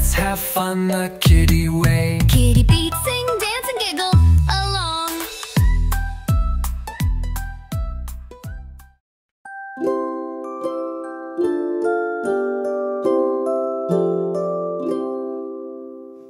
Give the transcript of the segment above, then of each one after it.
Let's have fun the kiddie way. Kitty beat, sing, dance and giggle along.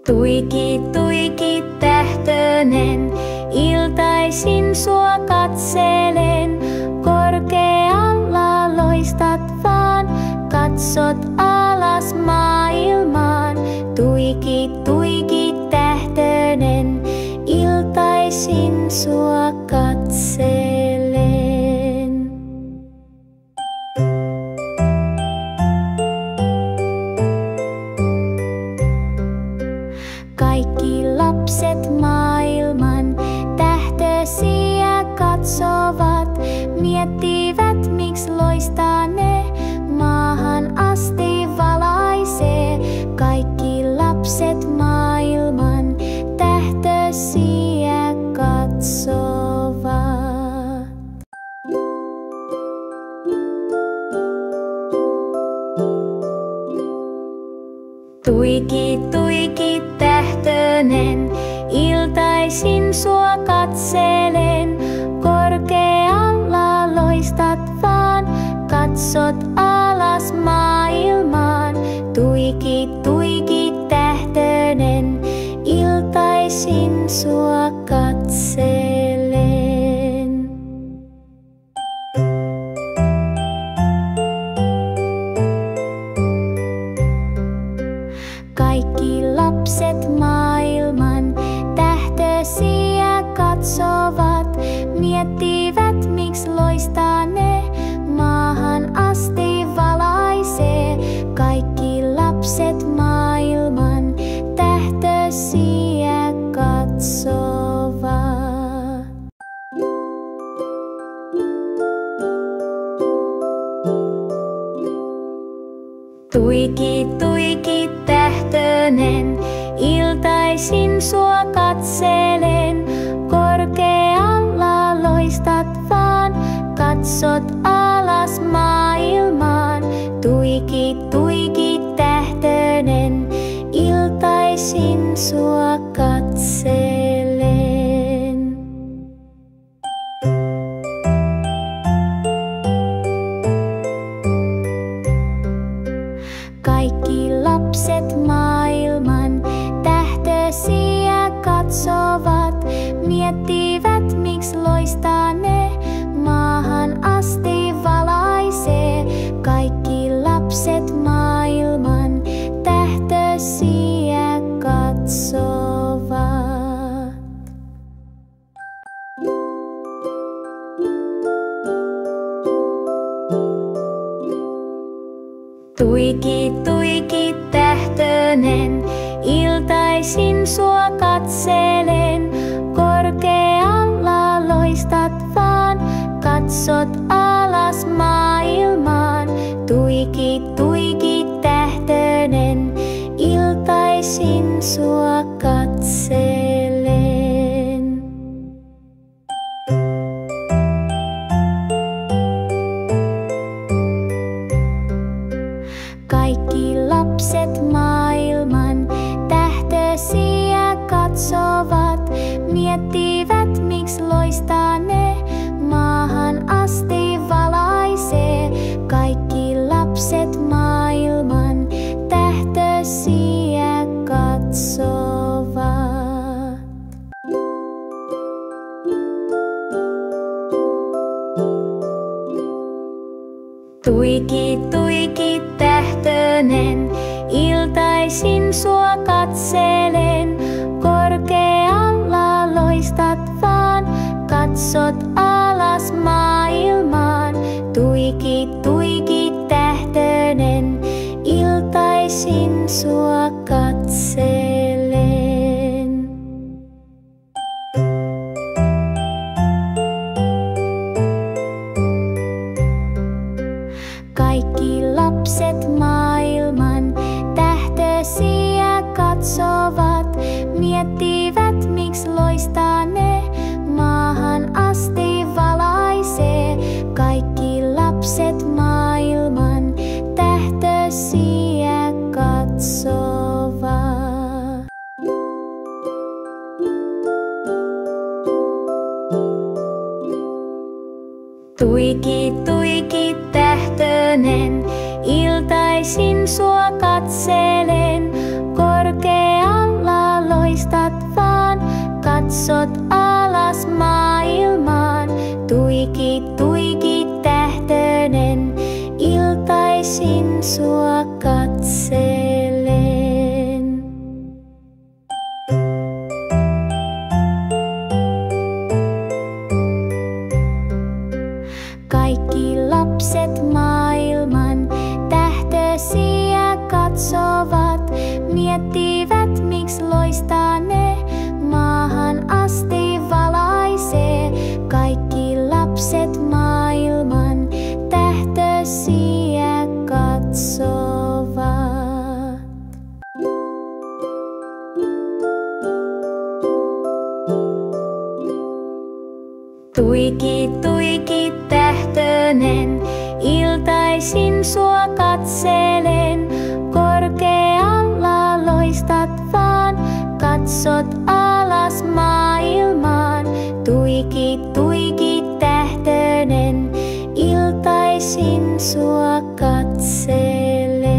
Tuiki, tuiki, tähtönen, iltaisin sua katselen. Korkealla loistat vaan, katsot alas maailmaan. Tuiki, tuiki, tähtönen, iltaisin sua katselen. Kaikki lapset maailman tähtösiä katsovat, miettivät miks loistaa ne, maahan asti valaisee. Kaikki lapset maailman tähtösiä katsovat. Tuiki, tuiki, tähtönen, iltaisin sua katselen. Korkealla loistat vaan, katsot alas maailmaan. Tuiki, tuiki, tähtönen, iltaisin sua katselen. Kaikki lapset maailman tähtösiä katsovat, miettivät miks loistaa ne, maahan asti valaisee. Kaikki lapset maailman tähtösiä katsovat. Tuiki, tuiki, tähtönen, iltaisin sua katselen. Korkealla loistat vaan, katsot alas maailmaan. Tuiki, tuiki, tähtönen, iltaisin sua katselen. Kaikki lapset maailman tähtösiä katsovat, miettivät miks loistaa ne, maahan asti valaisee. Kaikki lapset maailman tähtösiä katsovat. Tuiki, tuiki, tähtönen, iltaisin sua katselen. Korkealla loistat vaan, katsot alas maailmaan. Tuiki, tuiki, tähtönen, iltaisin sua katselen. Kaikki lapset maailman tähtösiä katsovat, miettivät miks loistaa ne, maahan asti valaisee. Kaikki lapset maailman tähtösiä katsovat. Tuiki, tuiki, tähtönen, iltaisin sua katselen. Korkealla loistat vaan, katsot alas maailmaan. Tuiki, tuiki, tähtönen, iltaisin sua katselen. Kaikki lapset maailman tähtösiä katsovat, miettivät miks loistaa ne, maahan asti valaisee. Kaikki lapset maailman tähtösiä katsovat. Tuiki, tuiki, tähtönen, iltaisin sua katselen. Korkealla loistat vaan, katsot alas maailmaan. Tuiki, tuiki, tähtönen, iltaisin sua katselen. Kaikki lapset maailman tähtösiä katsovat, miettivät miksi loistaa ne, maahan asti valaisee. Kaikki lapset maailman tähtösiä katsovat. Tuiki, tuiki, tähtönen, iltaisin sua katselen. Korkealla loistat vaan, katsot alas maailmaan. Tuiki, tuiki, tähtönen, iltaisin sua katselen.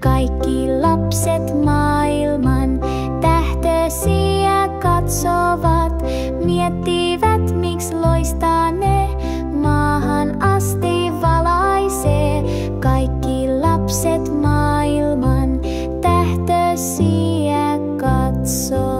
Kaikki lapset maailman tähtösiä katsovat, miettivät miksi loistaa ne, maahan asti valaisee. Kaikki lapset maailman tähtösiä katsovat.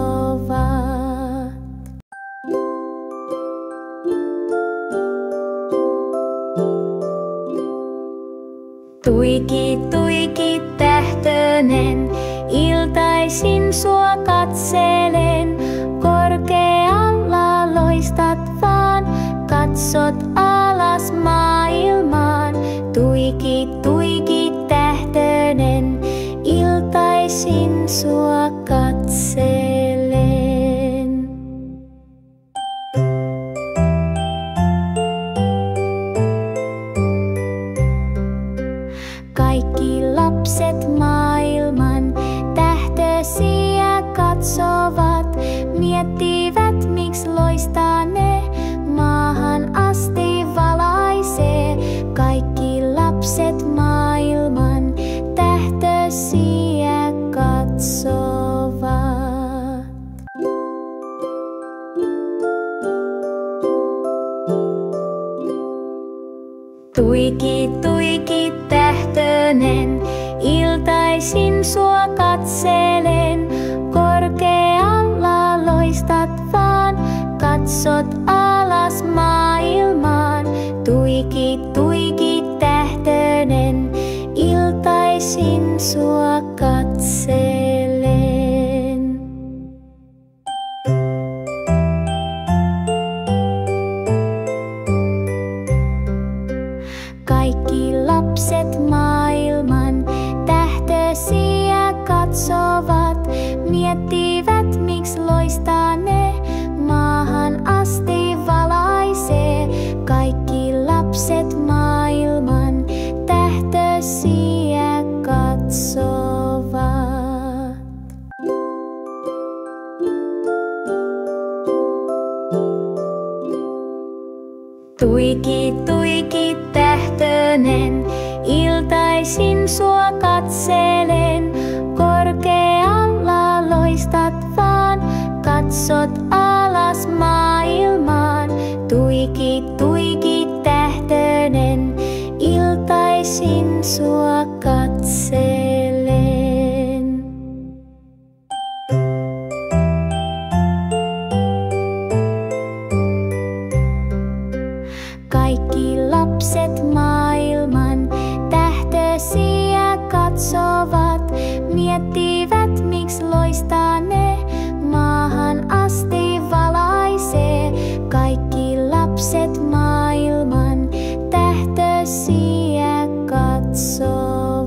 Tuiki, tuiki, tähtönen, iltaisin sua katselen. Korkealla loistat vaan, katsot alas maailmaan. Tuiki, tuiki, tähtönen, iltaisin sua katselen. Kaikki lapset maailman tähtösiä katsovat, miettivät miksi loistaa ne, maahan asti valaisee. Kaikki lapset maailman tähtösiä katsovat. Tuiki, tuiki, tähtönen, iltaisin sua katselen. Korkealla loistat vaan, katsot alas maailmaan. Tuiki, tuiki, tähtönen, iltaisin sua katselen. Kaikki lapset maailman tähtösiä katsovat, miettivät miksi loistaa ne, maahan asti valaisee. Kaikki lapset maailman tähtösiä katsovat. Tuiki, tuiki, tähtönen, iltaisin sua katselen. Korkealla loistat vaan, katsot alas maailmaan. Tuiki, tuiki, tähtönen, iltaisin sua katselen. Kaikki lapset maailman tähtösiä katsovat, miettivät miksi loistaa ne, maahan asti valaisee. Kaikki lapset maailman tähtösiä katsovat.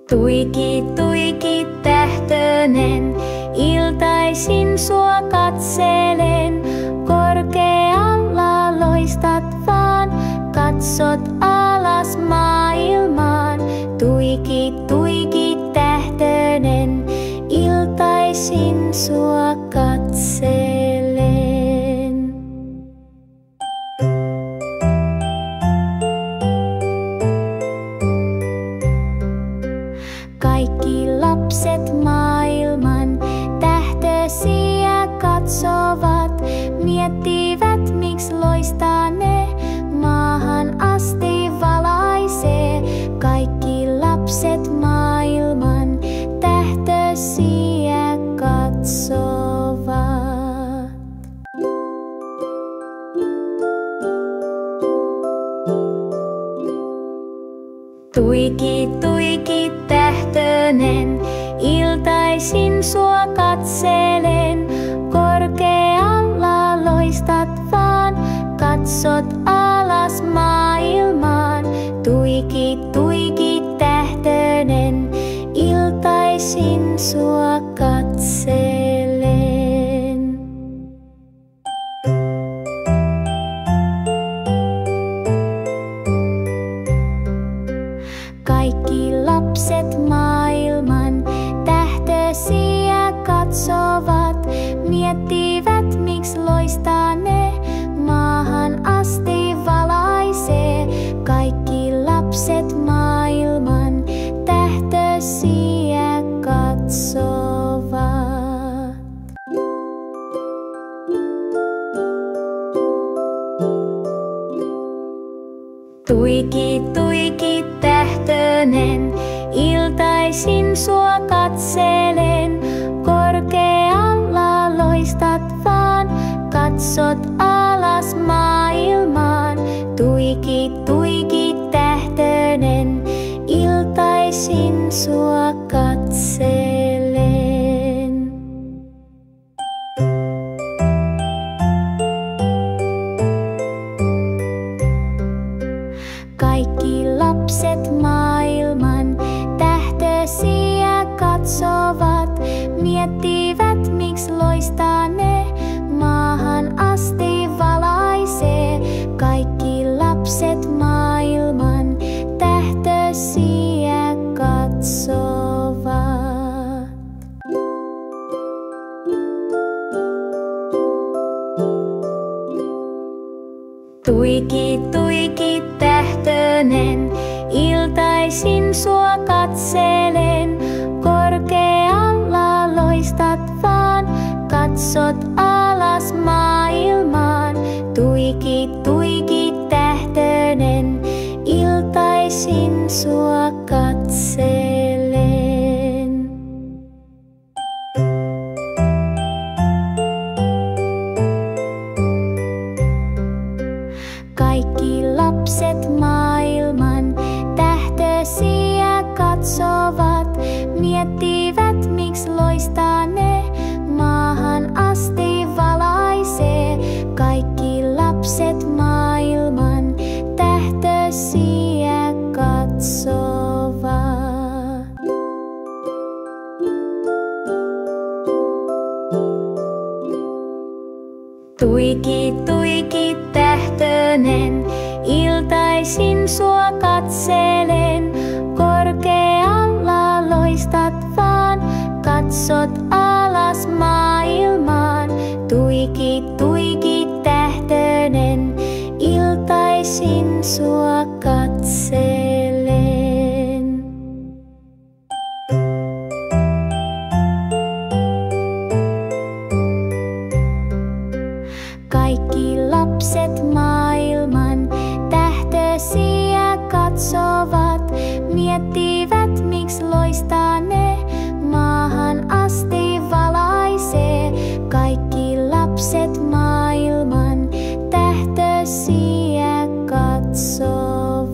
Tuiki, tuiki, tähtönen, iltaisin sua katselen. Korkealla loistat vaan. katsot alas maailmaan, tuiki, tuiki tähtönen, iltaisin sua katselen. Kaikki lapset maailman tähtösiä katsovat, miettivät miksi loistaa ne, maahan asti valaisee. Kaikki lapset maailman tähtösiä katsovat. Tuiki, tuiki tähtönen, iltaisin sua katselen. Korkealla loistat vaan, katsot alas maailmaan. Tuiki, tuiki tähtönen, iltaisin sua katselen. Kaikki lapset maailman tähtösiä katsovat, miettivät miksi loistaa ne, maahan asti valaisee. Kaikki lapset maailman tähtösiä katsovat. Tuiki, tuiki tähtönen, iltaisin sua katselen. Korkealla loistat vaan, katsot alas maailmaan. Tuiki, tuiki tähtönen, iltaisin sua katselen. Kaikki lapset maailman tähtösiä katsovat, miettivät miksi loistaa ne, maahan asti valaisee. Kaikki lapset maailman tähtösiä katsovat. Tuiki, tuiki tähtönen, iltaisin sua katselen. Korkealla loistat vaan, katsot alas maailmaan. Tuiki, tuiki tähtönen, iltaisin sua katselen. Kaikki lapset maailman tähtösiä katsovat, miettivät miksi loistaa ne, maahan asti valaisee. Kaikki lapset maailman tähtösiä katsovat. Tuiki, tuiki tähtönen, iltaisin sua katselen. Korkealla loistat vaan, katsot alas maailmaan. Tuiki, tuiki tähtönen, iltaisin sua katselen. Kaikki lapset maailman tähtösiä katsovat, miettivät miksi loistaa ne, maahan asti valaisee. Kaikki lapset maailman tähtösiä katsovat.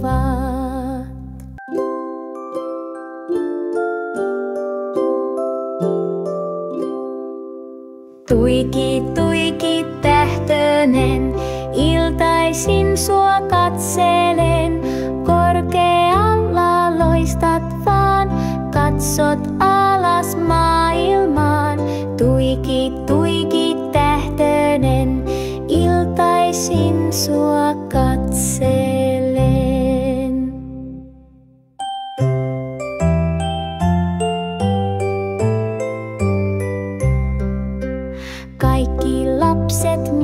Tuiki, tuiki tähtönen, iltaisin sua katselen. Korkealla loistat vaan, katsot alas maailmaan. Tuiki, tuiki tähtönen, iltaisin sua katselen. lapset